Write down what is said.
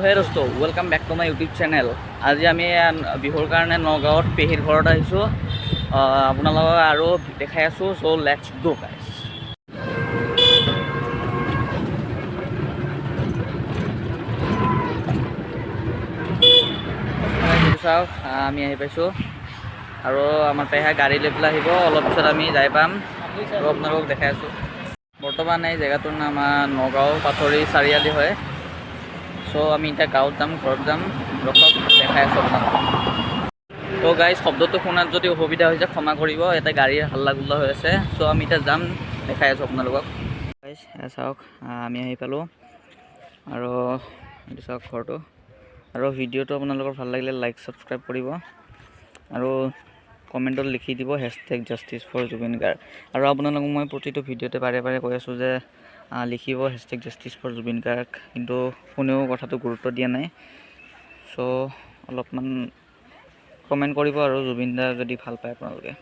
হে দোস্ত welcome back to my YouTube channel. আজি আমি বিহুৰ কাৰণে নগাঁৱত পেহীৰ ঘৰত আহিছোঁ। আপোনালোকক আৰু দেখাই আছোঁ। চ' লেটছ গো গাইজ। চাওক আমি আহি পাইছোঁ আৰু আমাৰ পেহা গাড়ী লৈ পেলাই আহিব। অলপ পিছত আমি যাই পাম আৰু আপোনালোকক দেখাই আছোঁ। বৰ্তমান এই জেগাটোৰ নাম নগাঁও পাথৰি চাৰিআলি হয়। চ' আমি এতিয়া গাঁৱত যাম, ঘৰত যাম, ৰখক দেখাই আছোঁ আপোনালোকক। তো গাইজ শব্দটো শুনাত যদি অসুবিধা হৈছে ক্ষমা কৰিব, ইয়াতে গাড়ীৰ হাল্লা গোল্লা হৈ আছে। চ' আমি এতিয়া যাম, দেখাই আছোঁ আপোনালোকক। গাইজ চাওক আমি আহি পালোঁ আৰু এইটো চাওক ঘৰটো। আৰু ভিডিঅ'টো আপোনালোকৰ ভাল লাগিলে লাইক ছাবস্ক্ৰাইব কৰিব আৰু কমেণ্টত লিখি দিব #জাষ্টিছ ফৰ জুবিন গাৰ্গ। আৰু আপোনালোকক মই প্ৰতিটো ভিডিঅ'তে বাৰে বাৰে কৈ আছোঁ যে লিখিব #জাষ্টিছ ফৰ জুবিন গাৰ্গ, কিন্তু কোনেও কথাটো গুৰুত্ব দিয়া নাই। চ' অলপমান কমেণ্ট কৰিব আৰু জুবিন দা যদি ভাল পায় আপোনালোকে।